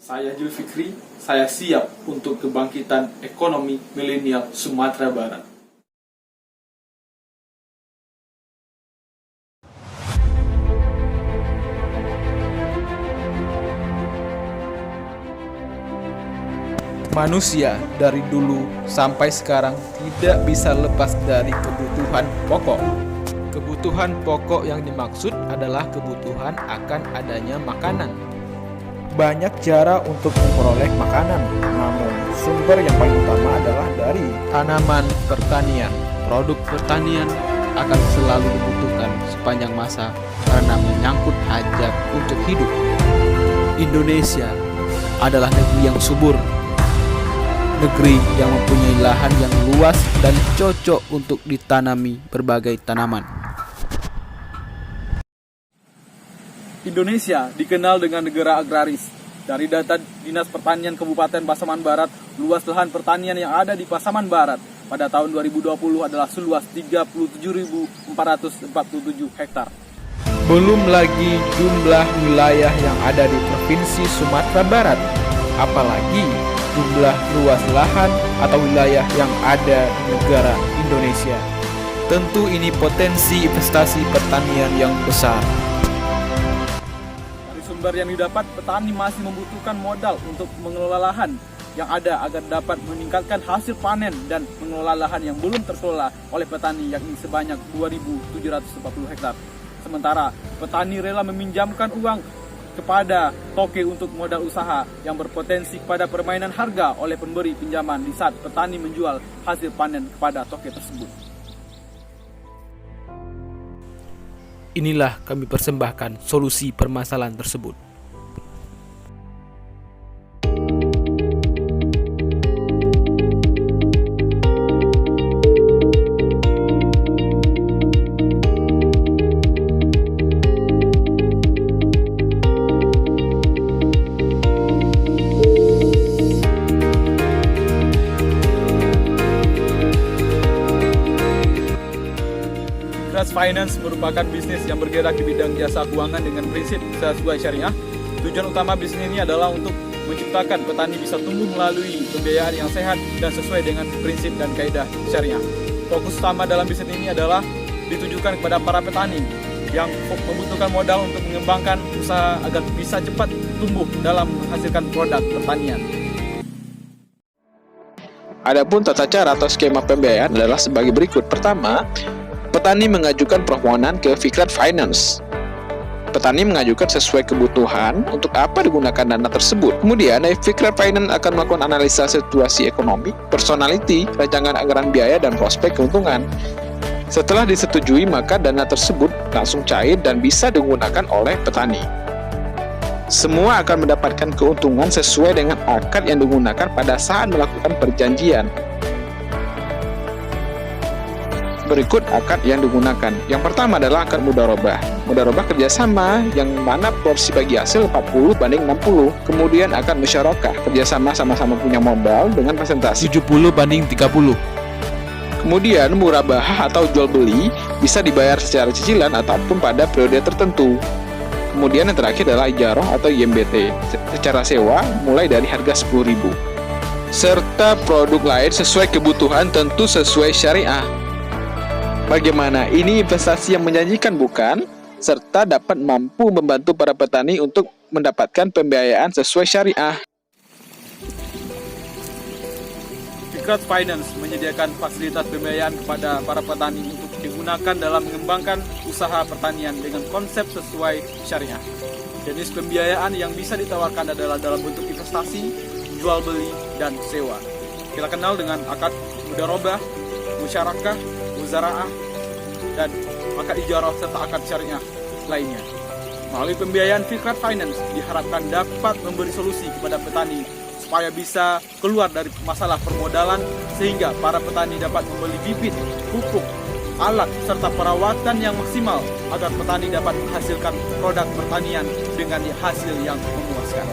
Saya Julfikri, saya siap untuk kebangkitan ekonomi milenial Sumatera Barat. Manusia dari dulu sampai sekarang tidak bisa lepas dari kebutuhan pokok. Kebutuhan pokok yang dimaksud adalah kebutuhan akan adanya makanan. Banyak cara untuk memperoleh makanan, namun sumber yang paling utama adalah dari tanaman pertanian. Produk pertanian akan selalu dibutuhkan sepanjang masa karena menyangkut hajat untuk hidup. Indonesia adalah negeri yang subur, negeri yang mempunyai lahan yang luas dan cocok untuk ditanami berbagai tanaman. Indonesia dikenal dengan negara agraris. Dari data Dinas Pertanian Kabupaten Pasaman Barat, luas lahan pertanian yang ada di Pasaman Barat pada tahun 2020 adalah seluas 37.447 hektar. Belum lagi jumlah wilayah yang ada di Provinsi Sumatera Barat, apalagi jumlah luas lahan atau wilayah yang ada di negara Indonesia. Tentu ini potensi investasi pertanian yang besar. Dari sumber yang didapat, petani masih membutuhkan modal untuk mengelola lahan yang ada agar dapat meningkatkan hasil panen dan mengelola lahan yang belum terkelola oleh petani yakni sebanyak 2.740 hektar. Sementara petani rela meminjamkan uang kepada toke untuk modal usaha yang berpotensi kepada permainan harga oleh pemberi pinjaman di saat petani menjual hasil panen kepada toke tersebut. Inilah kami persembahkan solusi permasalahan tersebut. Trust Finance merupakan bisnis yang bergerak di bidang jasa keuangan dengan prinsip sesuai syariah. Tujuan utama bisnis ini adalah untuk menciptakan petani bisa tumbuh melalui pembiayaan yang sehat dan sesuai dengan prinsip dan kaidah syariah. Fokus utama dalam bisnis ini adalah ditujukan kepada para petani yang membutuhkan modal untuk mengembangkan usaha agar bisa cepat tumbuh dalam menghasilkan produk pertanian. Adapun tata cara atau skema pembiayaan adalah sebagai berikut. Pertama, petani mengajukan permohonan ke Fikrat Finance. Petani mengajukan sesuai kebutuhan untuk apa digunakan dana tersebut. Kemudian, Fikrat Finance akan melakukan analisa situasi ekonomi, personality, rancangan anggaran biaya, dan prospek keuntungan. Setelah disetujui, maka dana tersebut langsung cair dan bisa digunakan oleh petani. Semua akan mendapatkan keuntungan sesuai dengan akad yang digunakan pada saat melakukan perjanjian. Berikut akad yang digunakan. Yang pertama adalah akad mudharabah. Mudharabah kerjasama yang mana porsi bagi hasil 40/60. Kemudian akad musyarakah, kerjasama sama-sama punya modal dengan presentasi 70/30. Kemudian murabahah atau jual beli bisa dibayar secara cicilan ataupun pada periode tertentu. Kemudian yang terakhir adalah ijarah atau IMBT, secara sewa mulai dari harga 10.000. Serta produk lain sesuai kebutuhan, tentu sesuai syariah. Bagaimana? Ini investasi yang menjanjikan, bukan? Serta dapat mampu membantu para petani untuk mendapatkan pembiayaan sesuai syariah. Fikrat Finance menyediakan fasilitas pembiayaan kepada para petani untuk digunakan dalam mengembangkan usaha pertanian dengan konsep sesuai syariah. Jenis pembiayaan yang bisa ditawarkan adalah dalam bentuk investasi, jual beli, dan sewa. Kita kenal dengan akad mudharabah, musyarakah, muzaraah, dan akad ijarah serta akad syariah lainnya. Melalui pembiayaan Fikrat Finance diharapkan dapat memberi solusi kepada petani supaya bisa keluar dari masalah permodalan sehingga para petani dapat membeli bibit, pupuk, alat, serta perawatan yang maksimal agar petani dapat menghasilkan produk pertanian dengan hasil yang memuaskan.